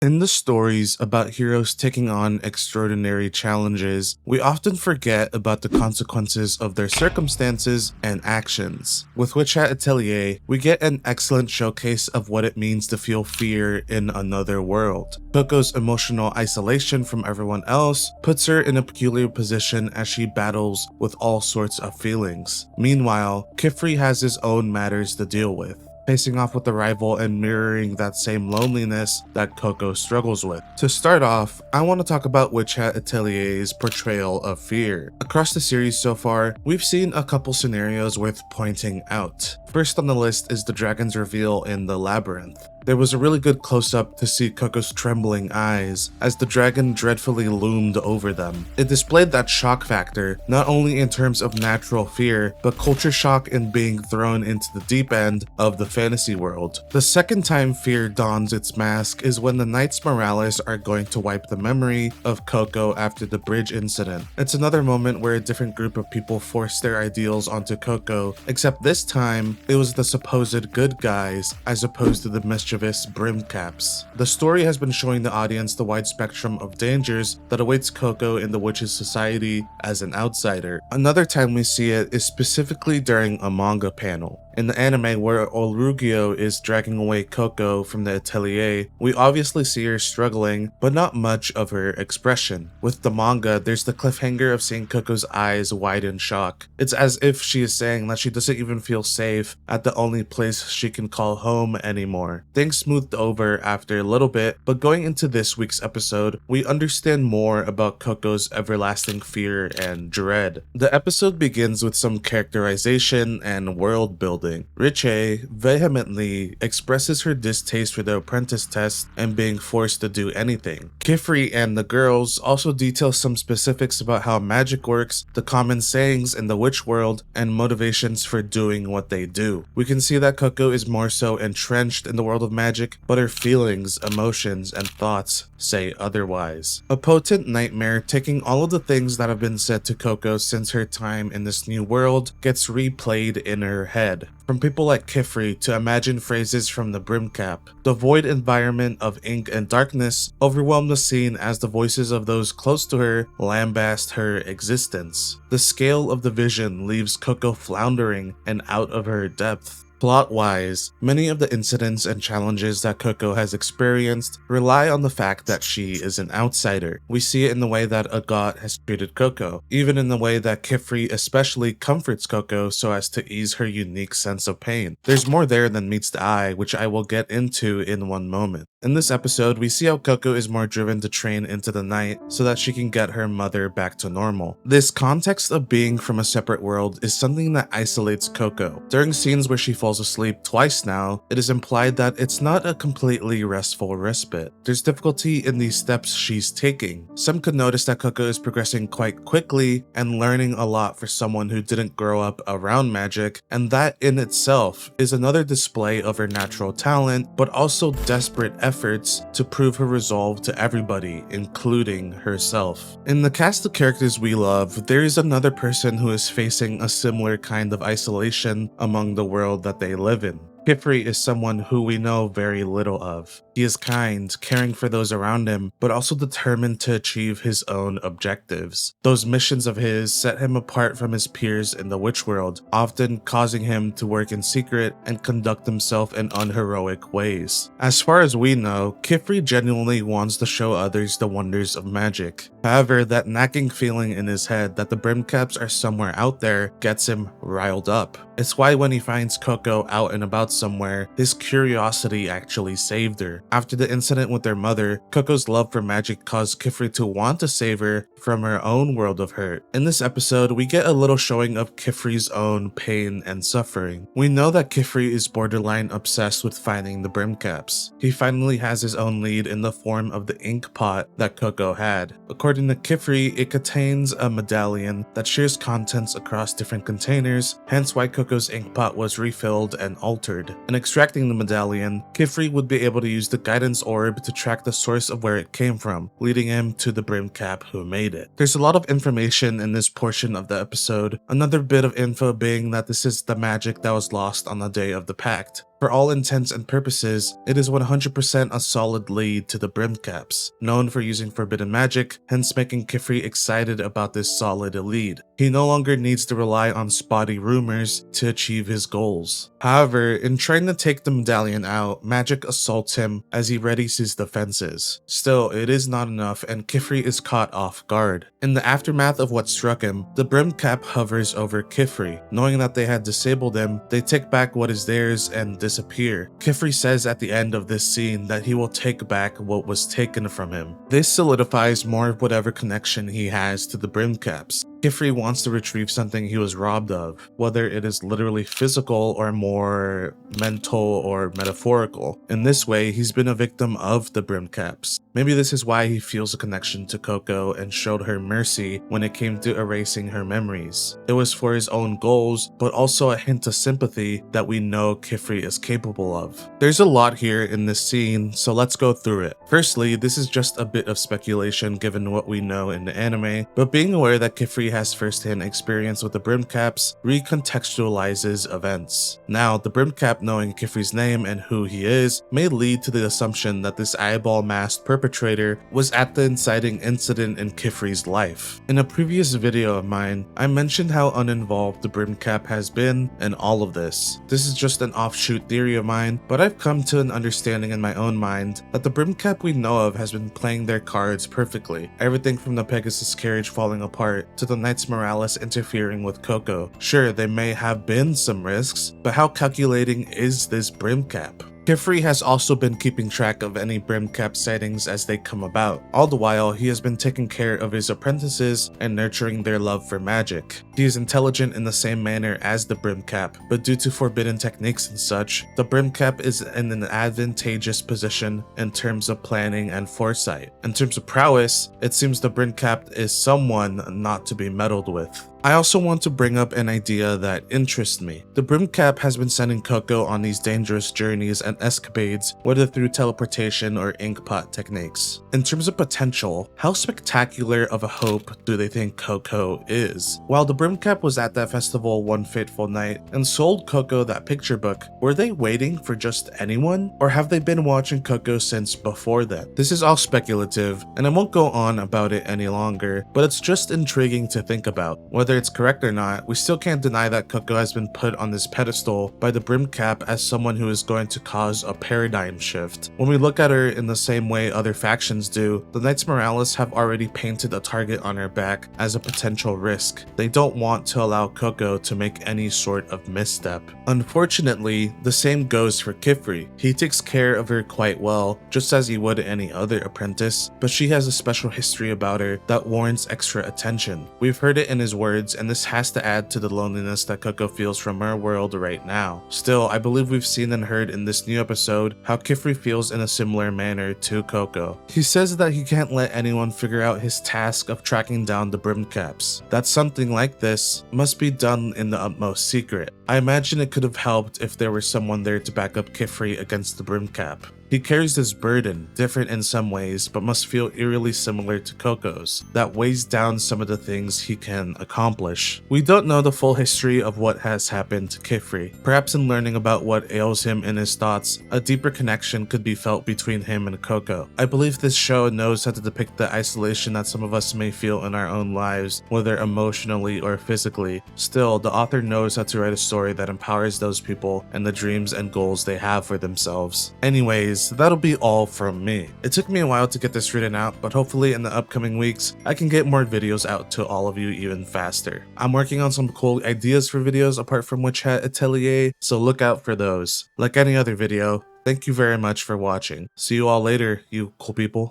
In the stories about heroes taking on extraordinary challenges, we often forget about the consequences of their circumstances and actions. With Witch Hat Atelier, we get an excellent showcase of what it means to feel fear in another world. Coco's emotional isolation from everyone else puts her in a peculiar position as she battles with all sorts of feelings. Meanwhile, Qifrey has his own matters to deal with, facing off with the rival and mirroring that same loneliness that Coco struggles with. To start off, I want to talk about Witch Hat Atelier's portrayal of fear. Across the series so far, we've seen a couple scenarios worth pointing out. First on the list is the dragon's reveal in the labyrinth. There was a really good close-up to see Coco's trembling eyes as the dragon dreadfully loomed over them. It displayed that shock factor, not only in terms of natural fear, but culture shock in being thrown into the deep end of the fantasy world. The second time fear dons its mask is when the Knights Morales are going to wipe the memory of Coco after the bridge incident. It's another moment where a different group of people force their ideals onto Coco, except this time, it was the supposed good guys as opposed to the mischievous brimmed caps. The story has been showing the audience the wide spectrum of dangers that awaits Coco in the witches' society as an outsider. Another time we see it is specifically during a manga panel. In the anime where Olrugio is dragging away Coco from the atelier, we obviously see her struggling, but not much of her expression. With the manga, there's the cliffhanger of seeing Coco's eyes wide in shock. It's as if she is saying that she doesn't even feel safe at the only place she can call home anymore. Things smoothed over after a little bit, but going into this week's episode, we understand more about Coco's everlasting fear and dread. The episode begins with some characterization and world building. Riche vehemently expresses her distaste for the apprentice test and being forced to do anything. Qifrey and the girls also detail some specifics about how magic works, the common sayings in the witch world, and motivations for doing what they do. We can see that Coco is more so entrenched in the world of magic, but her feelings, emotions, and thoughts say otherwise. A potent nightmare taking all of the things that have been said to Coco since her time in this new world gets replayed in her head. From people like Qifrey to imagine phrases from the brim cap. The void environment of ink and darkness overwhelm the scene as the voices of those close to her lambast her existence. The scale of the vision leaves Coco floundering and out of her depth. Plot-wise, many of the incidents and challenges that Coco has experienced rely on the fact that she is an outsider. We see it in the way that a god has treated Coco, even in the way that Qifrey especially comforts Coco so as to ease her unique sense of pain. There's more there than meets the eye, which I will get into in one moment. In this episode, we see how Coco is more driven to train into the night so that she can get her mother back to normal. This context of being from a separate world is something that isolates Coco. During scenes where she falls asleep twice now, it is implied that it's not a completely restful respite. There's difficulty in these steps she's taking. Some could notice that Coco is progressing quite quickly and learning a lot for someone who didn't grow up around magic, and that in itself is another display of her natural talent, but also desperate efforts to prove her resolve to everybody, including herself. In the cast of characters we love, there is another person who is facing a similar kind of isolation among the world that they live in. Qifrey is someone who we know very little of. He is kind, caring for those around him, but also determined to achieve his own objectives. Those missions of his set him apart from his peers in the witch world, often causing him to work in secret and conduct himself in unheroic ways. As far as we know, Qifrey genuinely wants to show others the wonders of magic. However, that nagging feeling in his head that the brim caps are somewhere out there gets him riled up. It's why when he finds Coco out and about somewhere, his curiosity actually saved her. After the incident with their mother, Coco's love for magic caused Qifrey to want to save her from her own world of hurt. In this episode, we get a little showing of Qifrey's own pain and suffering. We know that Qifrey is borderline obsessed with finding the brim caps. He finally has his own lead in the form of the ink pot that Coco had. According to Qifrey, it contains a medallion that shares contents across different containers, hence why Coco's ink pot was refilled and altered. In extracting the medallion, Qifrey would be able to use the guidance orb to track the source of where it came from, leading him to the brim cap who made it. There's a lot of information in this portion of the episode, another bit of info being that this is the magic that was lost on the day of the pact. For all intents and purposes, it is 100% a solid lead to the brimmed caps, known for using forbidden magic, hence making Qifrey excited about this solid lead. He no longer needs to rely on spotty rumors to achieve his goals. However, in trying to take the medallion out, magic assaults him as he readies his defenses. Still, it is not enough and Qifrey is caught off guard. In the aftermath of what struck him, the brimmed cap hovers over Qifrey. Knowing that they had disabled him, they take back what is theirs and disappear. Qifrey says at the end of this scene that he will take back what was taken from him. This solidifies more of whatever connection he has to the brimmed caps. Qifrey wants to retrieve something he was robbed of, whether it is literally physical or more mental or metaphorical. In this way, he's been a victim of the brimmed caps. Maybe this is why he feels a connection to Coco and showed her mercy when it came to erasing her memories. It was for his own goals, but also a hint of sympathy that we know Qifrey is capable of. There's a lot here in this scene, so let's go through it. Firstly, this is just a bit of speculation given what we know in the anime, but being aware that Qifrey has first-hand experience with the brimmed caps recontextualizes events. Now, the brimmed cap knowing Qifrey's name and who he is may lead to the assumption that this eyeball-masked perpetrator was at the inciting incident in Qifrey's life. In a previous video of mine, I mentioned how uninvolved the brimmed cap has been in all of this. This is just an offshoot theory of mine, but I've come to an understanding in my own mind that the brimmed cap we know of has been playing their cards perfectly. Everything from the Pegasus carriage falling apart to the Knights Morales interfering with Coco. Sure, there may have been some risks, but how calculating is this brimmed cap? Qifrey has also been keeping track of any brimmed cap sightings as they come about. All the while, he has been taking care of his apprentices and nurturing their love for magic. He is intelligent in the same manner as the brimmed cap, but due to forbidden techniques and such, the brimmed cap is in an advantageous position in terms of planning and foresight. In terms of prowess, it seems the brimmed cap is someone not to be meddled with. I also want to bring up an idea that interests me. The brimmed cap has been sending Coco on these dangerous journeys and escapades, whether through teleportation or inkpot techniques. In terms of potential, how spectacular of a hope do they think Coco is? While the brimmed cap was at that festival one fateful night and sold Coco that picture book, were they waiting for just anyone? Or have they been watching Coco since before then? This is all speculative, and I won't go on about it any longer, but it's just intriguing to think about. Whether it's correct or not, we still can't deny that Coco has been put on this pedestal by the brimmed cap as someone who is going to cause a paradigm shift. When we look at her in the same way other factions do, the Knights Morales have already painted a target on her back as a potential risk. They don't want to allow Coco to make any sort of misstep. Unfortunately, the same goes for Qifrey. He takes care of her quite well, just as he would any other apprentice, but she has a special history about her that warrants extra attention. We've heard it in his words, and this has to add to the loneliness that Coco feels from her world right now. Still, I believe we've seen and heard in this new episode how Qifrey feels in a similar manner to Coco. He says that he can't let anyone figure out his task of tracking down the brimmed caps. That something like this must be done in the utmost secret. I imagine it could have helped if there were someone there to back up Qifrey against the brimmed cap. He carries this burden, different in some ways, but must feel eerily similar to Coco's, that weighs down some of the things he can accomplish. We don't know the full history of what has happened to Qifrey. Perhaps in learning about what ails him in his thoughts, a deeper connection could be felt between him and Coco. I believe this show knows how to depict the isolation that some of us may feel in our own lives, whether emotionally or physically. Still, the author knows how to write a story that empowers those people and the dreams and goals they have for themselves. Anyways, that'll be all from me. It took me a while to get this written out, but hopefully in the upcoming weeks, I can get more videos out to all of you even faster. I'm working on some cool ideas for videos apart from Witch Hat Atelier, so look out for those. Like any other video, thank you very much for watching. See you all later, you cool people.